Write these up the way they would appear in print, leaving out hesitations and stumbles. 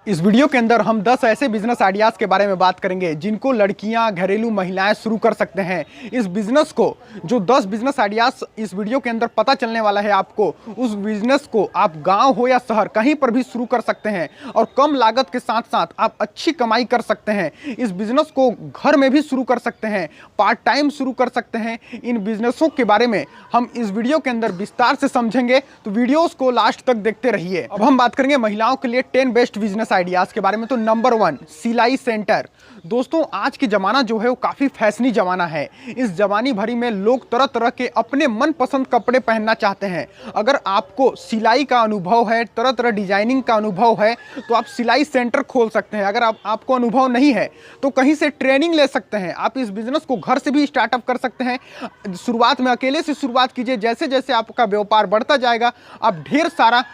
इस वीडियो के अंदर हम 10 ऐसे बिजनेस आइडियाज के बारे में बात करेंगे जिनको लड़कियां, घरेलू महिलाएं शुरू कर सकते हैं। इस बिजनेस को जो 10 बिजनेस आइडियाज इस वीडियो के अंदर पता चलने वाला है आपको, उस बिजनेस को आप गांव हो या शहर कहीं पर भी शुरू कर सकते हैं और कम लागत के साथ साथ आप अच्छी कमाई कर सकते हैं। इस बिजनेस को घर में भी शुरू कर सकते हैं, पार्ट टाइम शुरू कर सकते हैं। इन बिजनेसों के बारे में हम इस वीडियो के अंदर विस्तार से समझेंगे, तो वीडियोस को लास्ट तक देखते रहिए। अब हम बात करेंगे महिलाओं के लिए 10 बेस्ट बिजनेस आइडियाज के बारे में। तो नंबर 1, सिलाई सेंटर। दोस्तों, आज की जमाना जो है वो काफी फैशनी जमाना है। इस जवानी भरी में लोग तरह तरह के अपने मनपसंद कपड़े पहनना चाहते हैं। अगर आपको सिलाई का अनुभव है, तरह तरह डिजाइनिंग का अनुभव है, तो आप सिलाई सेंटर खोल सकते हैं। अगर आपको अनुभव नहीं है तो कहीं से ट्रेनिंग ले सकते हैं। आप इस बिजनेस को घर से भी स्टार्टअप कर सकते हैं। शुरुआत में अकेले से शुरुआत कीजिए, जैसे जैसे आपका व्यापार बढ़ता जाएगा आप ढेर सारा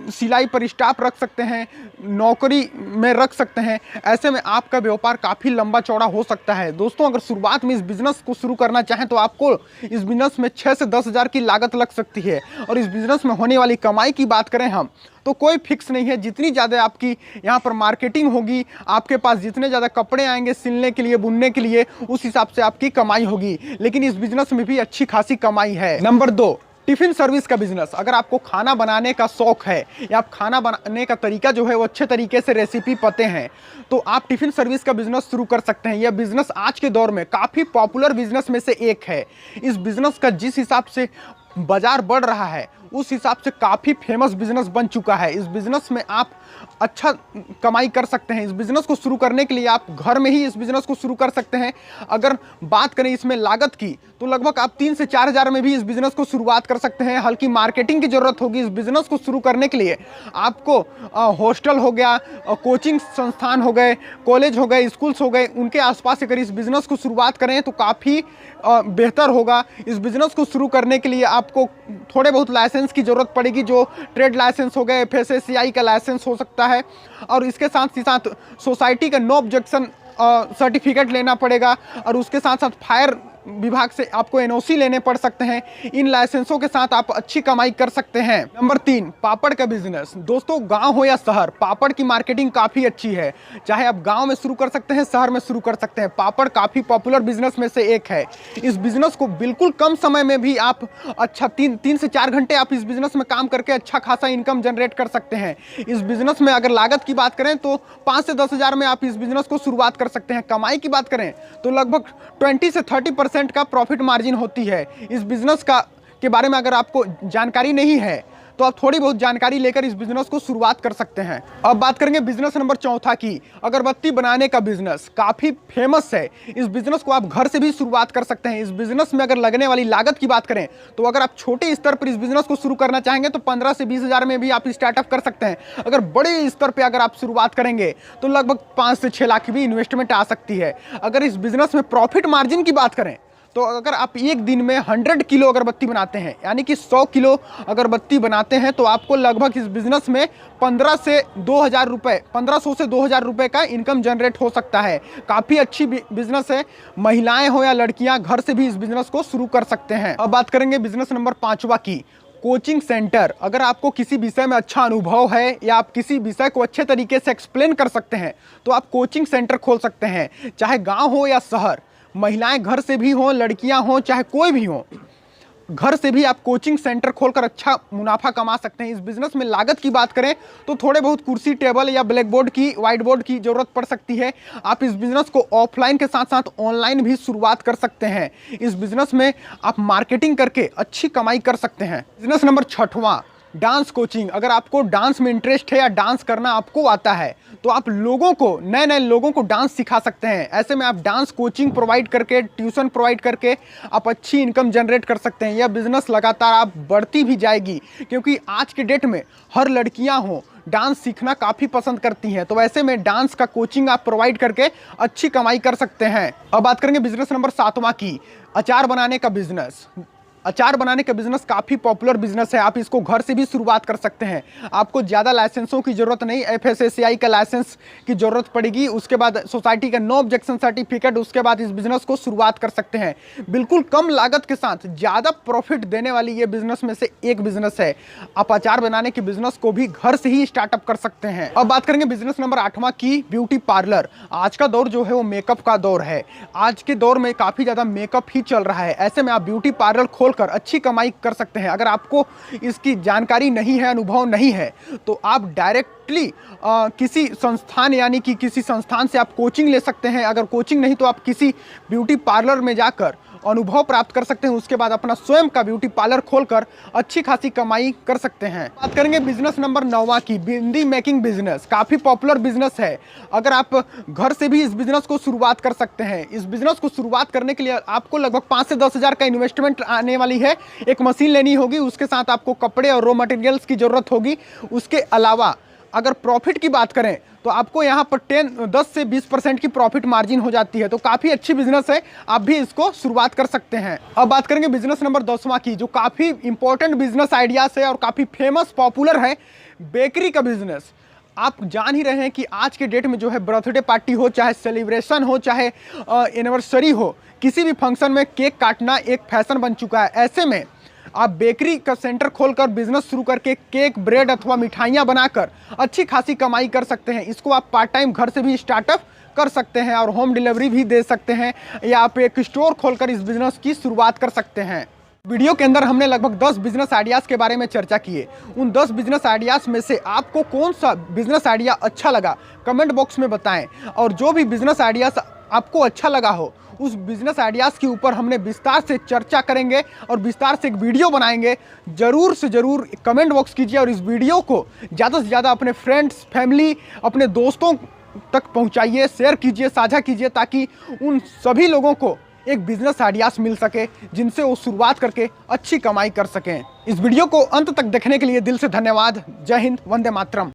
सिलाई पर स्टाफ रख सकते हैं, नौकरी में रख सकते हैं। ऐसे में आपका व्यापार काफ़ी लंबा चौड़ा हो सकता है। दोस्तों, अगर शुरुआत में इस बिज़नेस को शुरू करना चाहें तो आपको इस बिज़नेस में 6 से 10 हज़ार की लागत लग सकती है। और इस बिज़नेस में होने वाली कमाई की बात करें हम, तो कोई फिक्स नहीं है। जितनी ज़्यादा आपकी यहाँ पर मार्केटिंग होगी, आपके पास जितने ज़्यादा कपड़े आएंगे सिलने के लिए, बुनने के लिए, उस हिसाब से आपकी कमाई होगी। लेकिन इस बिज़नेस में भी अच्छी खासी कमाई है। नंबर 2, टिफिन सर्विस का बिजनेस। अगर आपको खाना बनाने का शौक है या आप खाना बनाने का तरीका जो है वो अच्छे तरीके से रेसिपी पते हैं, तो आप टिफिन सर्विस का बिजनेस शुरू कर सकते हैं। यह बिजनेस आज के दौर में काफ़ी पॉपुलर बिजनेस में से एक है। इस बिजनेस का जिस हिसाब से बाजार बढ़ रहा है उस हिसाब से काफ़ी फेमस बिजनेस बन चुका है। इस बिजनेस में आप अच्छा कमाई कर सकते हैं। इस बिजनेस को शुरू करने के लिए आप घर में ही इस बिजनेस को शुरू कर सकते हैं। अगर बात करें इसमें लागत की, तो लगभग आप 3 से 4 हज़ार में भी इस बिजनेस को शुरुआत कर सकते हैं। हल्की मार्केटिंग की जरूरत होगी। इस बिजनेस को शुरू करने के लिए आपको हॉस्टल हो गया, कोचिंग संस्थान हो गए, कॉलेज हो गए, स्कूल्स हो गए, उनके आसपास अगर इस बिजनेस को शुरुआत करें तो काफ़ी बेहतर होगा। इस बिजनेस को शुरू करने के लिए आपको थोड़े बहुत लाइसेंस की ज़रूरत पड़ेगी, जो ट्रेड लाइसेंस हो गए, FSSAI का लाइसेंस हो सकता है, और इसके साथ ही साथ सोसाइटी का नो ऑब्जेक्शन सर्टिफिकेट लेना पड़ेगा, और उसके साथ साथ फायर विभाग से आपको NOC लेने पड़ सकते हैं। इन लाइसेंसों के साथ आप अच्छी कमाई कर सकते हैं। नंबर 3, पापड़ का बिजनेस। दोस्तों, गांव हो या शहर, पापड़ की मार्केटिंग काफ़ी अच्छी है। चाहे आप गांव में शुरू कर सकते हैं, शहर में शुरू कर सकते हैं। पापड़ काफ़ी पॉपुलर बिजनेस में से एक है। इस बिजनेस को बिल्कुल कम समय में भी आप अच्छा 3 से 4 घंटे आप इस बिजनेस में काम करके अच्छा खासा इनकम जनरेट कर सकते हैं। इस बिजनेस में अगर लागत की बात करें तो 5 से 10 हज़ार में आप इस बिजनेस को शुरुआत कर सकते हैं। कमाई की बात करें तो लगभग 20 से 30% का प्रॉफिट मार्जिन होती है। इस बिजनेस के बारे में अगर आपको जानकारी नहीं है तो आप थोड़ी बहुत जानकारी लेकर इस बिजनेस को शुरुआत कर सकते हैं। अब बात करेंगे बिजनेस नंबर 4 की, अगरबत्ती बनाने का बिजनेस। काफ़ी फेमस है। इस बिजनेस को आप घर से भी शुरुआत कर सकते हैं। इस बिजनेस में अगर लगने वाली लागत की बात करें तो अगर आप छोटे स्तर पर इस बिजनेस को शुरू करना चाहेंगे तो 15 से 20 हज़ार में भी आप स्टार्टअप कर सकते हैं। अगर बड़े स्तर पर अगर आप शुरुआत करेंगे तो लगभग 5 से 6 लाख की भी इन्वेस्टमेंट आ सकती है। अगर इस बिजनेस में प्रॉफिट मार्जिन की बात करें तो अगर आप एक दिन में 100 किलो अगरबत्ती बनाते हैं, यानी कि 100 किलो अगरबत्ती बनाते हैं, तो आपको लगभग इस बिज़नेस में 1500 से 2000 रुपये का इनकम जनरेट हो सकता है। काफ़ी अच्छी बिजनेस है। महिलाएं हो या लड़कियां घर से भी इस बिज़नेस को शुरू कर सकते हैं। अब बात करेंगे बिजनेस नंबर 5 की, कोचिंग सेंटर। अगर आपको किसी विषय में अच्छा अनुभव है या आप किसी विषय को अच्छे तरीके से एक्सप्लेन कर सकते हैं तो आप कोचिंग सेंटर खोल सकते हैं। चाहे गाँव हो या शहर, महिलाएं घर से भी हों, लड़कियां हों, चाहे कोई भी हो, घर से भी आप कोचिंग सेंटर खोलकर अच्छा मुनाफा कमा सकते हैं। इस बिजनेस में लागत की बात करें तो थोड़े बहुत कुर्सी, टेबल या ब्लैक बोर्ड की, व्हाइट बोर्ड की जरूरत पड़ सकती है। आप इस बिजनेस को ऑफलाइन के साथ साथ ऑनलाइन भी शुरुआत कर सकते हैं। इस बिजनेस में आप मार्केटिंग करके अच्छी कमाई कर सकते हैं। Business number 6, dance coaching. अगर आपको डांस में इंटरेस्ट है या डांस करना आपको आता है तो आप लोगों को, नए नए लोगों को डांस सिखा सकते हैं। ऐसे में आप डांस कोचिंग प्रोवाइड करके, ट्यूशन प्रोवाइड करके आप अच्छी इनकम जनरेट कर सकते हैं। यह बिजनेस लगातार आप बढ़ती भी जाएगी, क्योंकि आज के डेट में हर लड़कियां हों डांस सीखना काफ़ी पसंद करती हैं। तो ऐसे में डांस का कोचिंग आप प्रोवाइड करके अच्छी कमाई कर सकते हैं। अब बात करेंगे बिजनेस नंबर 7 की, अचार बनाने का बिजनेस। अचार बनाने का बिजनेस काफ़ी पॉपुलर बिजनेस है। आप इसको घर से भी शुरुआत कर सकते हैं। आपको ज़्यादा लाइसेंसों की ज़रूरत नहीं, FSSAI का लाइसेंस की ज़रूरत पड़ेगी, उसके बाद सोसाइटी का नो ऑब्जेक्शन सर्टिफिकेट, उसके बाद इस बिज़नेस को शुरुआत कर सकते हैं। बिल्कुल कम लागत के साथ ज़्यादा प्रॉफिट देने वाली ये बिज़नेस में से एक बिज़नेस है। आप अचार बनाने के बिज़नेस को भी घर से ही स्टार्टअप कर सकते हैं। अब बात करेंगे बिज़नेस नंबर 8वां की, ब्यूटी पार्लर। आज का दौर जो है वो मेकअप का दौर है। आज के दौर में काफ़ी ज़्यादा मेकअप ही चल रहा है। ऐसे में आप ब्यूटी पार्लर खोलकर अच्छी कमाई कर सकते हैं। अगर आपको इसकी जानकारी नहीं है, अनुभव नहीं है, तो आप डायरेक्टली किसी संस्थान यानी कि किसी संस्थान से आप कोचिंग ले सकते हैं। अगर कोचिंग नहीं तो आप किसी ब्यूटी पार्लर में जाकर अनुभव प्राप्त कर सकते हैं। उसके बाद अपना स्वयं का ब्यूटी पार्लर खोलकर अच्छी खासी कमाई कर सकते हैं। बात करेंगे बिजनेस नंबर 9वां की, बिंदी मेकिंग बिजनेस। काफ़ी पॉपुलर बिजनेस है। अगर आप घर से भी इस बिजनेस को शुरुआत कर सकते हैं। इस बिजनेस को शुरुआत करने के लिए आपको लगभग 5 से 10 हज़ार का इन्वेस्टमेंट आने वाली है। एक मशीन लेनी होगी, उसके साथ आपको कपड़े और रॉ मटेरियल्स की ज़रूरत होगी। उसके अलावा अगर प्रॉफिट की बात करें तो आपको यहाँ पर 10 से 20% की प्रॉफिट मार्जिन हो जाती है। तो काफ़ी अच्छी बिजनेस है, आप भी इसको शुरुआत कर सकते हैं। अब बात करेंगे बिजनेस नंबर 10वां की, जो काफ़ी इंपॉर्टेंट बिजनेस आइडियाज है और काफ़ी फेमस पॉपुलर है, बेकरी का बिजनेस। आप जान ही रहे हैं कि आज के डेट में जो है बर्थडे पार्टी हो, चाहे सेलिब्रेशन हो, चाहे एनिवर्सरी हो, किसी भी फंक्शन में केक काटना एक फैशन बन चुका है। ऐसे में आप बेकरी का सेंटर खोलकर बिजनेस शुरू करके केक, ब्रेड अथवा मिठाइयाँ बनाकर अच्छी खासी कमाई कर सकते हैं। इसको आप पार्ट टाइम घर से भी स्टार्टअप कर सकते हैं और होम डिलीवरी भी दे सकते हैं, या आप एक स्टोर खोलकर इस बिजनेस की शुरुआत कर सकते हैं। वीडियो के अंदर हमने लगभग 10 बिजनेस आइडियाज़ के बारे में चर्चा किए। उन 10 बिजनेस आइडियाज़ में से आपको कौन सा बिजनेस आइडिया अच्छा लगा, कमेंट बॉक्स में बताएं। और जो भी बिजनेस आइडियाज़ आपको अच्छा लगा हो, उस बिजनेस आइडियाज़ के ऊपर हमने विस्तार से चर्चा करेंगे और विस्तार से एक वीडियो बनाएंगे। ज़रूर से ज़रूर कमेंट बॉक्स कीजिए और इस वीडियो को ज़्यादा से ज़्यादा अपने फ्रेंड्स, फैमिली, अपने दोस्तों तक पहुंचाइए, शेयर कीजिए, साझा कीजिए, ताकि उन सभी लोगों को एक बिजनेस आइडियाज़ मिल सके जिनसे वो शुरुआत करके अच्छी कमाई कर सकें। इस वीडियो को अंत तक देखने के लिए दिल से धन्यवाद। जय हिंद, वंदे मातरम।